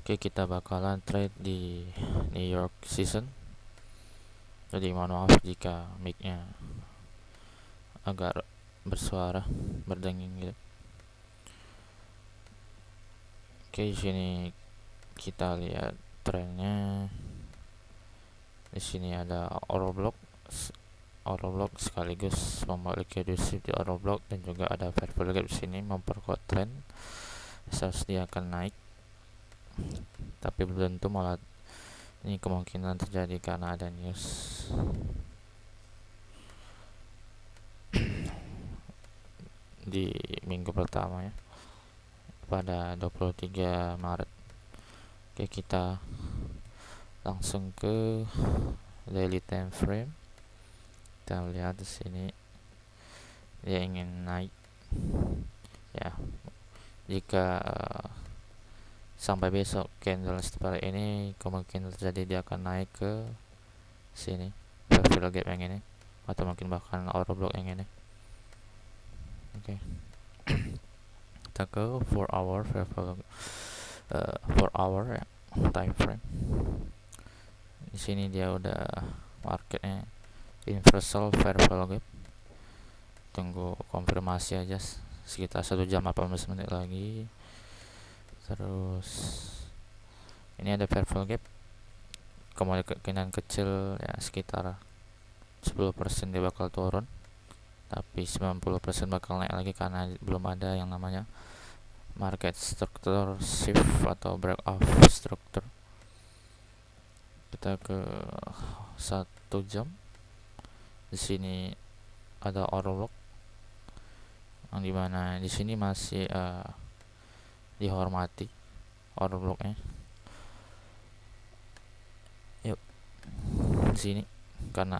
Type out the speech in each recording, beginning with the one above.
Oke, kita bakalan trade di New York Season. Jadi mohon maaf jika mic-nya agak bersuara berdenging gitu. Oke, di sini kita lihat trennya. Di sini ada order block sekaligus membawa liquidity di order block, dan juga ada fair value gap di sini memperkuat tren. Seharusnya akan naik, tapi belum tentu, malah ini kemungkinan terjadi karena ada news. Di minggu pertama ya, pada 23 Maret. Oke, kita langsung ke daily time frame. Kita lihat di sini dia ingin naik ya. Jika sampai besok candle seperti ini, kemungkinan terjadi dia akan naik ke sini, fair gap yang ini, atau mungkin bahkan order block yang ini. Oke. Kita ke 4 hour ya, time frame. Di sini dia udah marketnya inversal fair value gap. Tunggu konfirmasi aja sekitar 1 jam 18 menit lagi. Terus ini ada fair value gap, kemungkinan kecil ya sekitar 10% dia bakal turun, tapi 90% bakal naik lagi karena belum ada yang namanya market structure shift atau break off structure. Kita ke 1 jam. Di sini ada order block, yang dimana di sini masih dihormati order blocknya. Yuk, di sini karena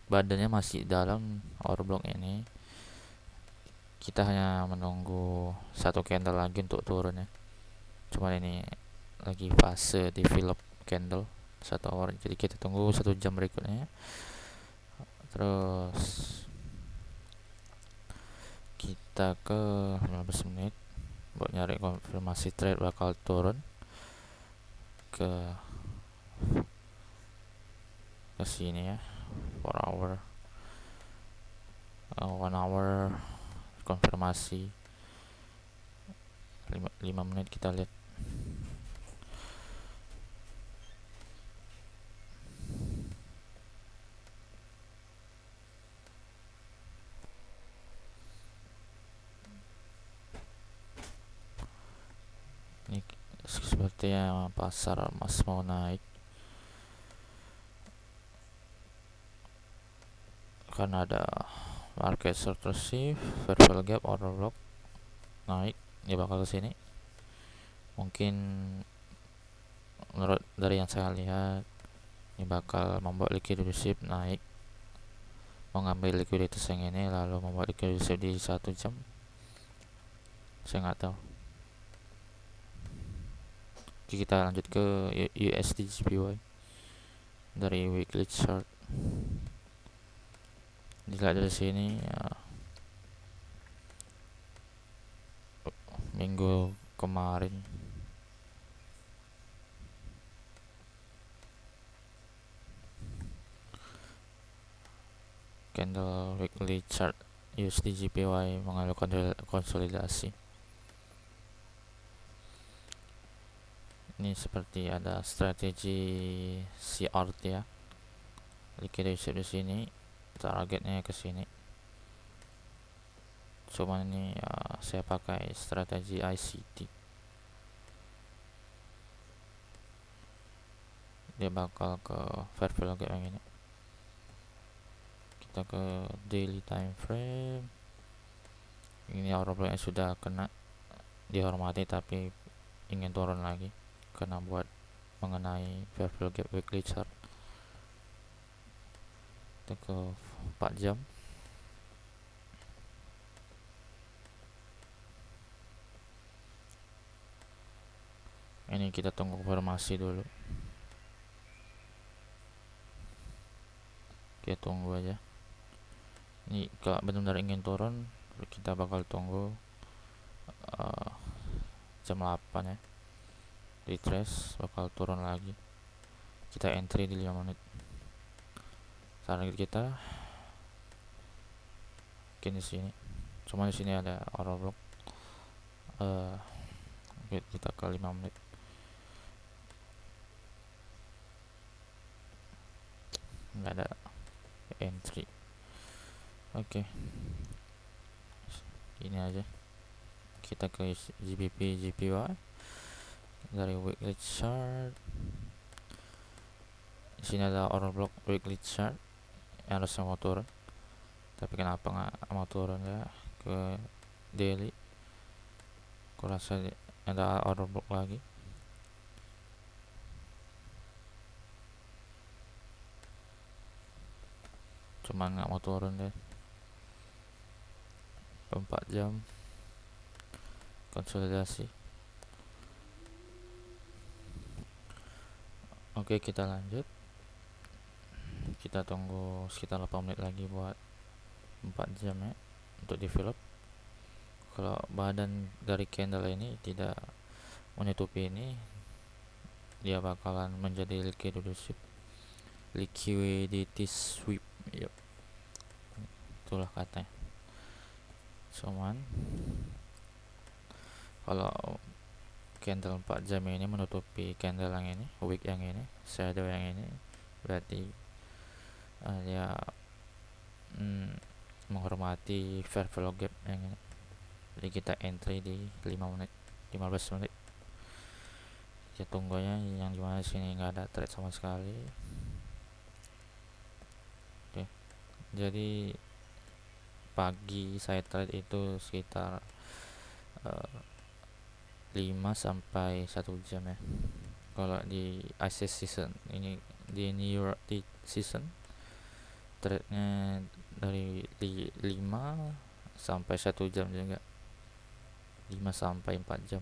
badannya masih dalam order block ini, kita hanya menunggu 1 candle lagi untuk turun ya. Cuman ini lagi fase develop candle 1 hour, jadi kita tunggu 1 jam berikutnya. Terus kita ke 15 menit buat nyari konfirmasi trade bakal turun ke sini ya. 4 hour 1 hour konfirmasi 5 menit. Kita lihat ini sepertinya pasar emas mau naik karena ada market structure shift, fair value gap, order block naik. Dia bakal ke sini. Mungkin menurut dari yang saya lihat, ini bakal membuat liquidity naik, mengambil likuiditas yang ini lalu membuat liquidity di 1 jam. Saya nggak tahu. Oke, kita lanjut ke USD JPY dari weekly chart. Dilihat dari sini ya, minggu kemarin candle weekly chart USD JPY mengalami konsolidasi. Ini seperti ada strategi CRT ya, liquidity di sini, targetnya ke sini. Cuman ini ya, saya pakai strategi ICT. Dia bakal ke fair value gap yang ini. Kita ke daily time frame. Ini order blocknya sudah kena, dihormati, tapi ingin turun lagi karena buat mengenai fair value gap weekly chart. Kita ke 4 jam. Ini kita tunggu konfirmasi dulu. Kita tunggu aja. Ini kalau benar-benar ingin turun, kita bakal tunggu jam 8 ya. retrace bakal turun lagi. Kita entry di 5 menit. Target kita mungkin di sini, cuma di sini ada order block. Kita ke 5 menit. Nggak ada entry. Oke, ini aja. Kita ke GBP JPY dari weekly chart. Di sini ada order block weekly chart yang harusnya mau turun, tapi kenapa nggak mau turun ya ke daily. Kurasa ada order block lagi. Cuma nggak mau turun deh. 4 jam konsolidasi. Oke, kita lanjut. Kita tunggu sekitar 8 menit lagi buat 4 jam ya untuk develop. Kalau badan dari candle ini tidak menutupi ini, dia bakalan menjadi liquidity sweep. Yep. Itulah katanya. Cuman kalau candle 4 jam ini menutupi candle yang ini, wick yang ini, shadow yang ini, berarti dia menghormati fair value gap yang ini. Jadi kita entry di 5 menit, 15 menit. Kita tunggunya yang dimana sini nggak ada trade sama sekali. Oke, jadi pagi saya trade itu sekitar 5 sampai 1 jam ya. Kalau di ICE season ini, di New York di season, trade-nya dari 5 sampai 1 jam juga, 5 sampai 4 jam.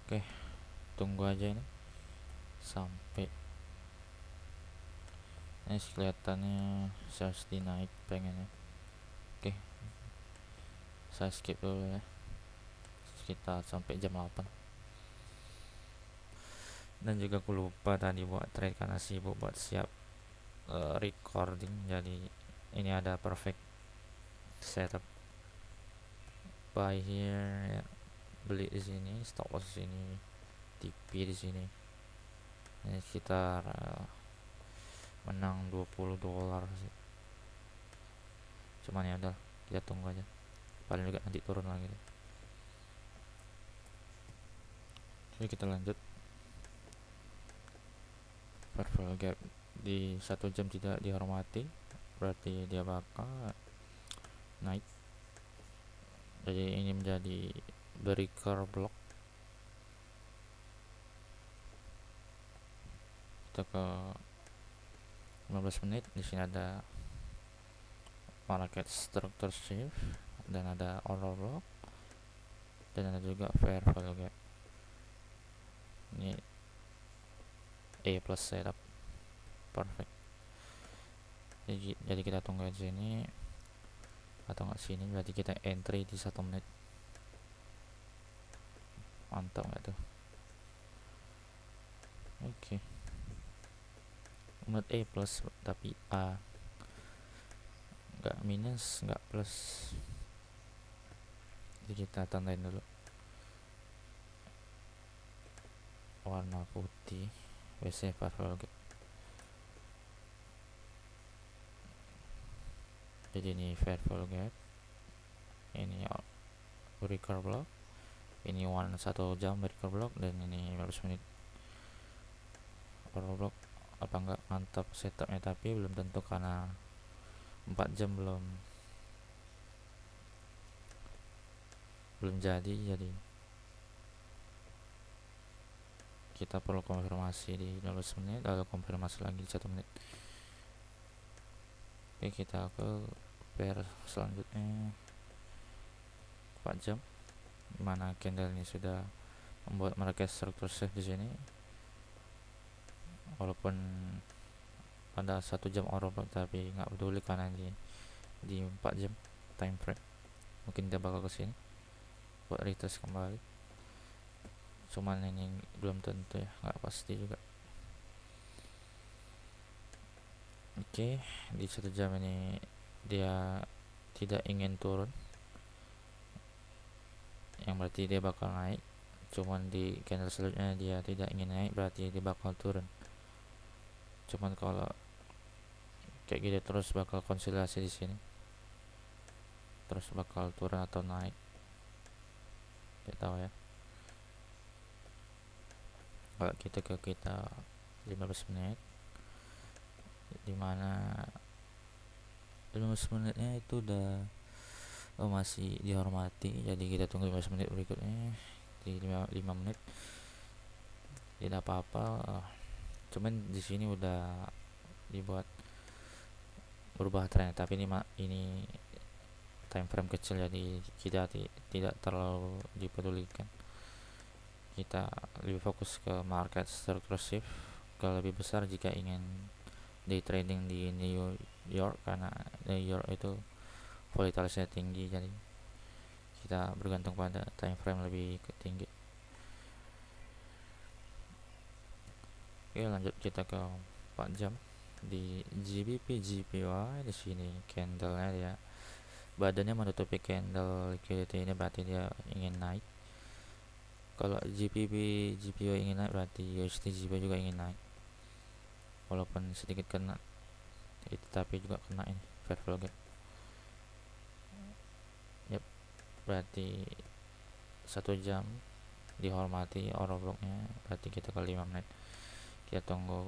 Oke, tunggu aja ini sampai ini kelihatannya harus dinaik pengennya. Oke, saya skip dulu ya, sekitar sampai jam 8. Dan juga aku lupa tadi buat trade karena sibuk buat siap recording. Jadi ini ada perfect setup. Buy here ya, beli di sini, stop loss di sini, TP di sini. Ini sekitar menang $20 sih. Cuman ya udah, kita tunggu aja, paling juga nanti turun lagi deh. Oke, kita lanjut. Fair value gap di 1 jam tidak dihormati, berarti dia bakal naik. Jadi ini menjadi breaker block. Kita ke 15 menit. Di sini ada market structure shift dan ada order block dan ada juga fair value gap. Ini A plus setup, perfect. Jadi kita tunggu di sini atau nggak sini, berarti kita entry di 1 menit. Mantap nggak tuh? Oke. Menit A plus tapi A, nggak minus nggak plus. Jadi kita tandain dulu warna putih, biasanya fair value gap. Jadi ini fair value gap, ini breaker block, ini 1 jam breaker block, dan ini 15 menit order block. Apa enggak mantap setupnya, tapi belum tentu karena 4 jam belum jadi kita perlu konfirmasi di 15 menit, lalu konfirmasi lagi di 1 menit. Oke, kita ke pair selanjutnya 4 jam, dimana candle ini sudah membuat mereka struktur safe di sini, walaupun pada 1 jam order block, tapi nggak peduli karena di 4 jam time frame mungkin dia bakal kesini buat retest kembali. cuman ini belum tentu ya, nggak pasti juga. Oke, di 1 jam ini dia tidak ingin turun, yang berarti dia bakal naik. Cuman di candle selanjutnya dia tidak ingin naik, berarti dia bakal turun. Cuman kalau kayak gitu terus bakal konsolidasi di sini, terus bakal turun atau naik, kita tahu ya. Kalau kita 15 menit, dimana 15 menitnya itu udah masih dihormati, jadi kita tunggu 15 menit berikutnya. Di 5 menit tidak apa-apa, cuman di sini udah dibuat berubah trennya, tapi ini time frame kecil, jadi kita tidak terlalu dipedulikan. Kita lebih fokus ke market structure shift ke lebih besar jika ingin day trading di New York, karena New York itu volatilitasnya tinggi, jadi kita bergantung pada time frame lebih tinggi. Oke, lanjut kita ke 4 jam di GBP GPY. Di sini candlenya dia badannya menutupi candle liquidity ini, berarti dia ingin naik. Kalau GBP GPY ingin naik, berarti USD GPY juga ingin naik, walaupun sedikit kena itu, tapi juga kena ini fair value gap. Yep, berarti 1 jam dihormati order blocknya, berarti kita ke 5 menit kita tunggu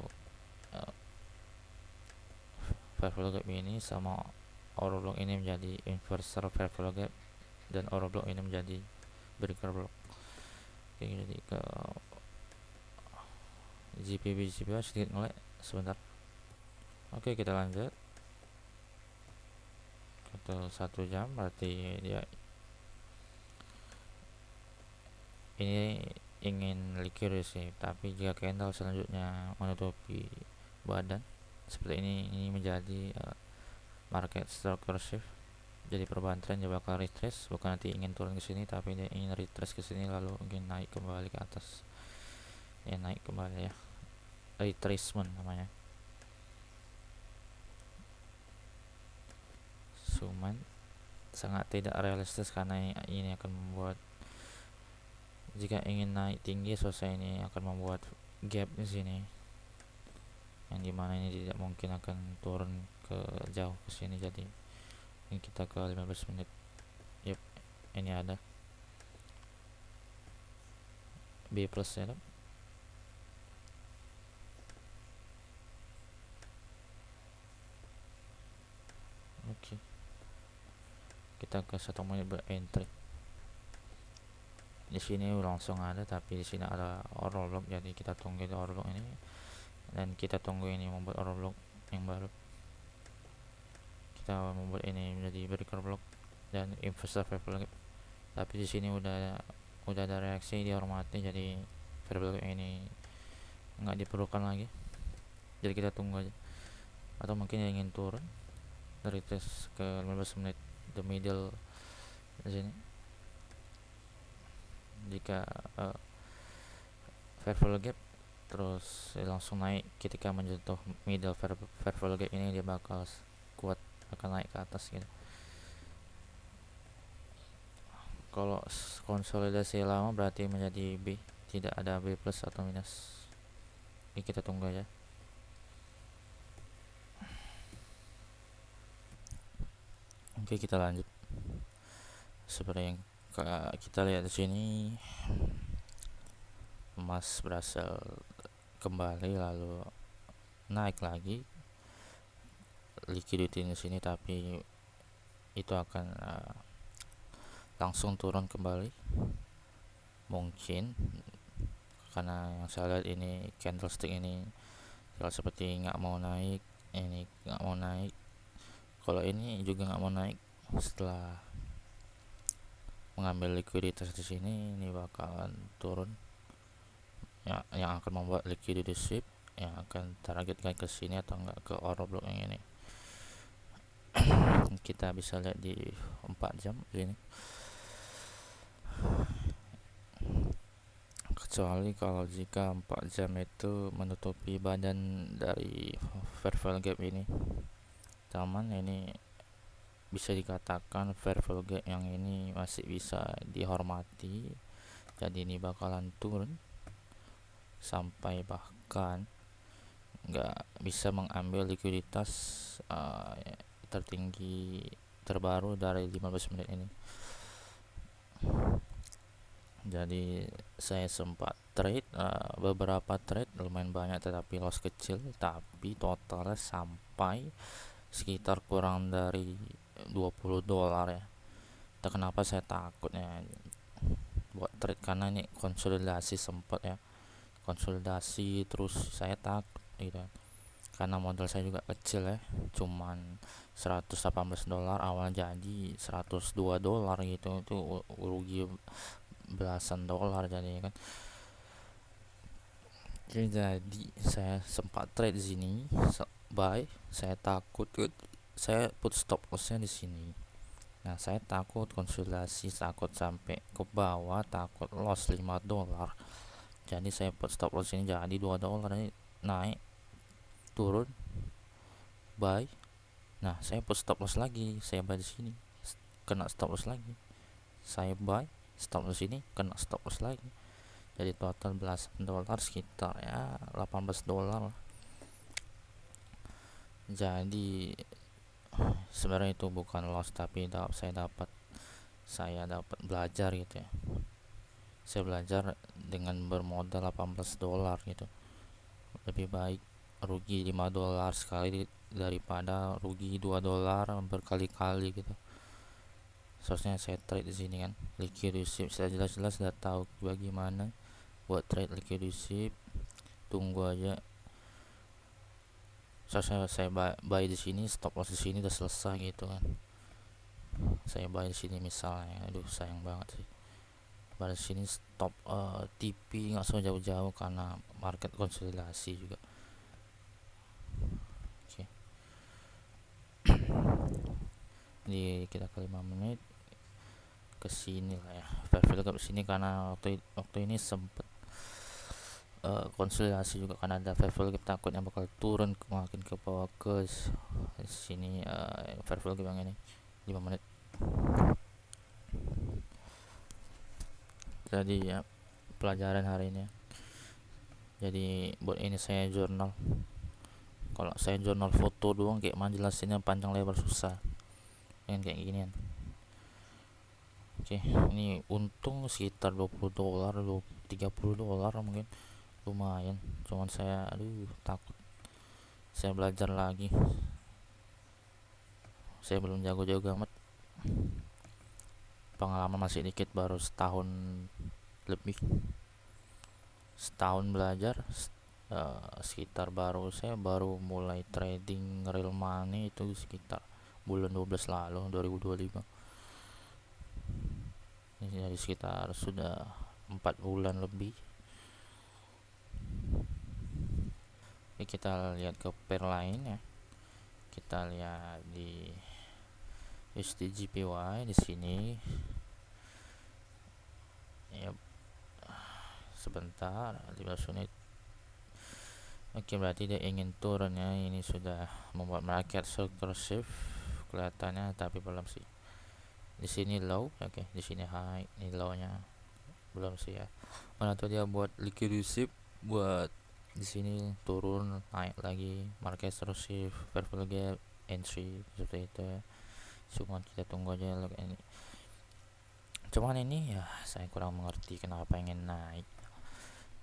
fair value gap ini sama order block ini menjadi inverser fair value gap, dan order block ini menjadi breaker block. Oke, jadi ke GPB GPY sedikit ngelek sebentar. Oke, kita lanjut ke 1 jam, berarti dia ini ingin liquidasi, tapi jika candle selanjutnya menutupi badan seperti ini menjadi market structure shift, jadi perubahan tren. Dia bakal retrace, bukan nanti ingin turun ke sini, tapi dia ingin retrace ke sini lalu ingin naik kembali ke atas. Ya, naik kembali ya, retracement namanya. Cuman sangat tidak realistis, karena ini akan membuat, jika ingin naik tinggi selesai ini akan membuat gap di sini, yang dimana ini tidak mungkin akan turun ke jauh ke sini. Jadi ini kita ke 15 menit. Yep, ini ada B plus setup. Oke, kita ke 1 menit berentry. Di sini langsung ada, tapi di sini ada order block, jadi kita tunggu di order block ini, dan kita tunggu ini membuat order block yang baru. Kita membuat ini menjadi breaker block dan investor fair value gap, tapi di sini udah ada reaksi dihormati, jadi fair value gap ini nggak diperlukan lagi, jadi kita tunggu aja. Atau mungkin yang ingin turun dari tes ke 15 menit the middle di sini, jika fair value gap terus langsung naik ketika menyentuh middle fair value gap ini, dia bakal kuat akan naik ke atas gitu. Kalau konsolidasi lama berarti menjadi B, tidak ada B plus atau minus. Ini kita tunggu aja. Oke, kita lanjut. Seperti yang kita lihat di sini, emas berhasil kembali lalu naik lagi liquidity di sini, tapi itu akan langsung turun kembali mungkin, karena yang saya lihat ini candlestick ini kalau seperti nggak mau naik, ini nggak mau naik, kalau ini juga nggak mau naik. Setelah mengambil likuiditas di sini, ini bakalan turun ya, yang akan membuat liquidity sweep yang akan targetkan ke sini atau enggak ke order block yang ini. Kita bisa lihat di 4 jam ini kecuali kalau jika 4 jam itu menutupi badan dari fair value gap ini. Cuman ini bisa dikatakan fair value gap yang ini masih bisa dihormati, jadi ini bakalan turun sampai bahkan nggak bisa mengambil likuiditas tertinggi terbaru dari 15 menit ini. Jadi saya sempat trade beberapa trade lumayan banyak, tetapi loss kecil, tapi totalnya sampai sekitar kurang dari $20 ya. Dan kenapa saya takutnya buat trade, karena ini konsolidasi sempat ya, konsolidasi terus saya takut gitu, karena modal saya juga kecil ya, cuman $118 awal, jadi $102 gitu, itu rugi belasan dolar jadi kan. Oke, jadi saya sempat trade di sini buy, saya takut, saya put stop lossnya di sini. Nah, saya takut konsolidasi, takut sampai ke bawah, takut loss $5. Jadi saya put stop loss ini jadi $2, ini naik turun buy. Nah, saya put stop loss lagi, saya buy di sini, kena stop loss lagi, saya buy, stop loss ini kena stop loss lagi, jadi total belasan dolar, sekitar ya $18. Jadi sebenarnya itu bukan loss, tapi saya dapat belajar gitu ya, saya belajar dengan bermodal $18 gitu. Lebih baik rugi $5 sekali daripada rugi $2 berkali-kali gitu. Soalnya saya trade di sini kan liquid receipt, saya jelas-jelas udah tahu bagaimana buat trade liquid receipt. Tunggu aja, saya buy di sini, stop loss di sini, udah selesai gitu kan. Saya buy di sini misalnya, aduh sayang banget sih, pada sini stop TP nggak usah jauh-jauh karena market konsolidasi juga. Oke, di kita ke 5 menit ke sini lah ya, fair value ke sini, karena waktu ini sempet konsolidasi juga, karena ada fair value gap, takutnya bakal turun makin ke bawah ke sini. Fair value gap yang ini 5 menit. Jadi ya, pelajaran hari ini ya. Jadi buat ini saya jurnal, kalau saya jurnal foto doang kayak mana jelasinnya panjang lebar susah yang kayak ginian. Oke, ini untung sekitar $20, $30 mungkin, lumayan. Cuman saya takut, saya belajar lagi, saya belum jago-jago amat, pengalaman masih dikit, baru setahun lebih, setahun belajar. Sekitar saya baru mulai trading real money itu sekitar bulan 12 lalu, 2025. Ini jadi sekitar sudah 4 bulan lebih. Oke, kita lihat ke pair lain ya. Kita lihat di USDJPY di sini. Ya, sebentar, 15 menit. Oke, berarti dia ingin turun ya. Ini sudah membuat market structure shift kelihatannya, tapi belum sih. Di sini low, oke. Di sini high, ini low-nya belum sih ya. Mana tuh dia buat liquidity, buat di sini turun naik lagi, market structure shift, fair value gap, entry seperti itu ya. Cuma kita tunggu aja look ini. Cuman ini ya saya kurang mengerti kenapa pengen naik.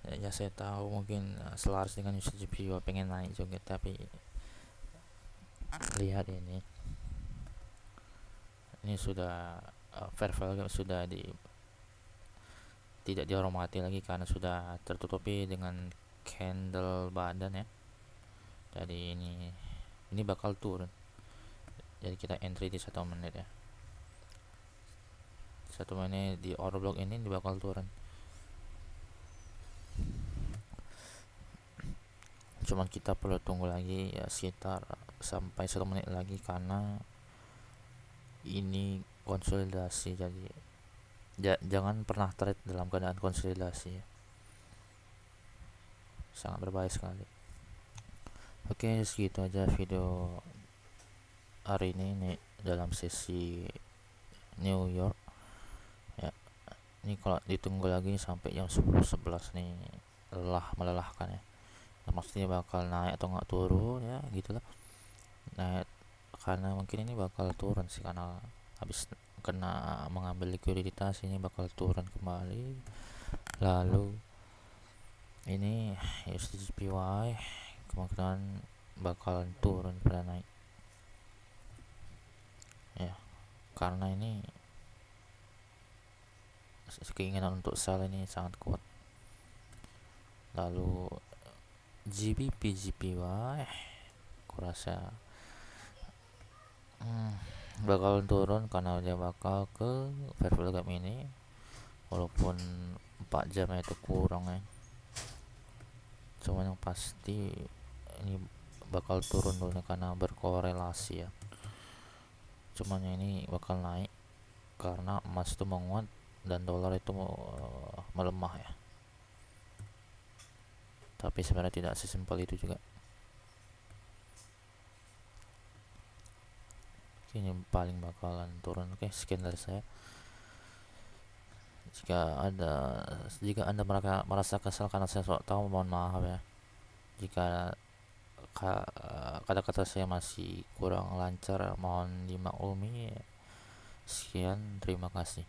Ya saya tahu mungkin selaras dengan USDJPY pengen naik juga, tapi lihat ini sudah fair value sudah tidak dihormati lagi karena sudah tertutupi dengan candle badan ya. Jadi ini bakal turun, jadi kita entry di 1 menit ya. 1 menit di order block ini bakal turun. Cuman kita perlu tunggu lagi ya, sekitar sampai 1 menit lagi, karena ini konsolidasi. Jadi jangan pernah trade dalam keadaan konsolidasi ya. sangat berbahaya sekali. Oke, segitu aja video hari ini nih dalam sesi New York ya. Ini kalau ditunggu lagi sampai jam 10-11 nih melelahkan ya. Nah, maksudnya bakal naik atau nggak turun ya gitulah. Naik karena mungkin ini bakal turun sih, karena habis kena mengambil likuiditas ini bakal turun kembali. Lalu ini USDJPY kemungkinan bakal turun pada naik ya, karena ini keinginan untuk sell ini sangat kuat. Lalu GBP JPY kurasa bakal turun karena dia bakal ke fair value gap ini, walaupun 4 jam itu kurang ya, cuman yang pasti ini bakal turun dulu karena berkorelasi ya. Cuman ini bakal naik karena emas itu menguat dan dolar itu melemah ya, tapi sebenarnya tidak sesimpel itu juga. Ini paling bakalan turun. Oke, sekian dari saya. Jika anda merasa kesal karena saya sok tahu, mohon maaf ya. Jika kata-kata saya masih kurang lancar, mohon dimaklumi. Sekian, terima kasih.